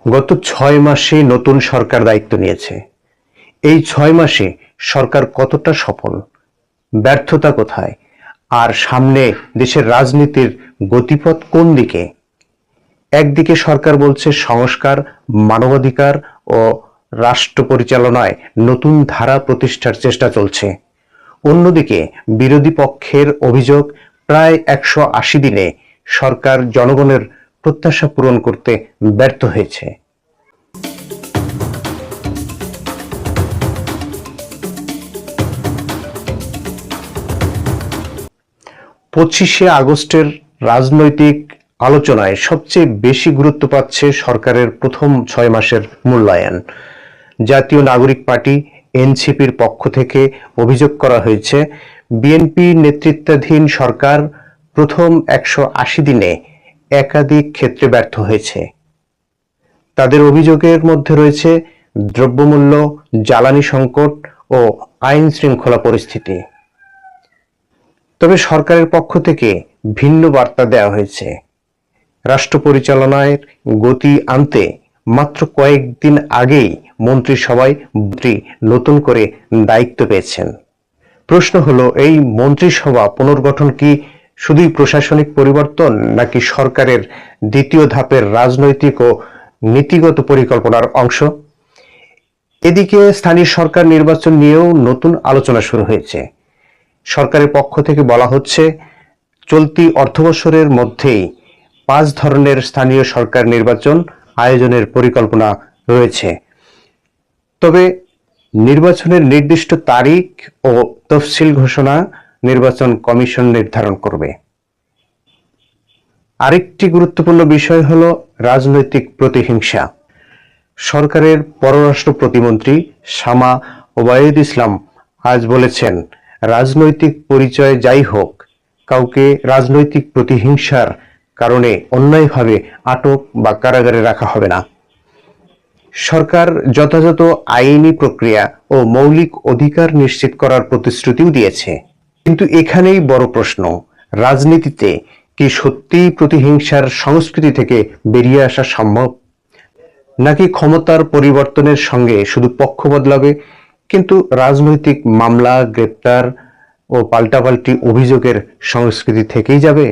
গত ৬ মাসে নতুন সরকার দায়িত্ব নিয়েছে। এই ৬ মাসে সরকার কতটা সফল, ব্যর্থতা কোথায়, আর সামনে দেশের রাজনীতির গতিপথ কোন দিকে? একদিকে সরকার বলছে সংস্কার, মানবাধিকার ও রাষ্ট্র পরিচালনায় নতুন ধারা প্রতিষ্ঠার চেষ্টা চলছে। অন্যদিকে বিরোধী পক্ষের অভিযোগ, প্রায় ১৮০ দিনে সরকার জনগণের প্রত্যাশা পূরণ করতে ব্যর্থ হয়েছে। পঁচিশে আগস্টের রাজনৈতিক আলোচনায় সবচেয়ে বেশি গুরুত্ব পাচ্ছে সরকারের প্রথম ৬ মাসের মূল্যায়ন। জাতীয় নাগরিক পার্টি এনসিপির পক্ষ থেকে অভিযোগ করা হয়েছে, বিএনপি নেতৃত্বাধীন সরকার প্রথম ১৮০ দিনে একাধিক ক্ষেত্রে ব্যর্থ হয়েছে। তাদের অভিযোগের মধ্যে রয়েছে দ্রব্যমূল্য, জ্বালানি সংকট ও আইন শৃঙ্খলা পরিস্থিতি। তবে সরকারের পক্ষ থেকে ভিন্ন বার্তা দেওয়া হয়েছে। রাষ্ট্র পরিচালনায় গতি আনতে মাত্র কয়েকদিন আগেই মন্ত্রিসভায় মন্ত্রী নতুন করে দায়িত্ব পেয়েছেন। প্রশ্ন হলো, এই মন্ত্রিসভা পুনর্গঠন কি শুধুই প্রশাসনিক পরিবর্তন, নাকি সরকারের দ্বিতীয় ধাপের রাজনৈতিক ও নীতিগত পরিকল্পনার অংশ? এদিকে স্থানীয় সরকার নির্বাচন নিয়েও নতুন আলোচনা শুরু হয়েছে। সরকারের পক্ষ থেকে বলা হচ্ছে, চলতি অর্থবছরের মধ্যেই ৫ ধরনের স্থানীয় সরকার নির্বাচন আয়োজনের পরিকল্পনা রয়েছে। তবে নির্বাচনের নির্দিষ্ট তারিখ ও তফসিল ঘোষণা নির্বাচন কমিশন নির্ধারণ করবে। আরেকটি গুরুত্বপূর্ণ বিষয় হলো রাজনৈতিক প্রতিহিংসা। সরকারের পররাষ্ট্র প্রতিমন্ত্রী শামা ওবায়দ ইসলাম আজ বলেছেন, রাজনৈতিক পরিচয় যাই হোক, কাউকে রাজনৈতিক প্রতিহিংসার কারণে অন্যায়ভাবে আটক বা কারাগারে রাখা হবে না। সরকার যথাযথ আইনি প্রক্রিয়া ও মৌলিক অধিকার নিশ্চিত করার প্রতিশ্রুতিও দিয়েছে। কিন্তু এখানেই বড় প্রশ্ন, রাজনীতিতে কি সত্যিই প্রতিহিংসার সংস্কৃতি থেকে বেরিয়ে আসা সম্ভব, নাকি ক্ষমতার পরিবর্তনের সঙ্গে শুধু পক্ষ বদলাবে, কিন্তু রাজনৈতিক মামলা, গ্রেপ্তার ও পাল্টাপাল্টি অভিযোগের সংস্কৃতি থেকেই যাবে?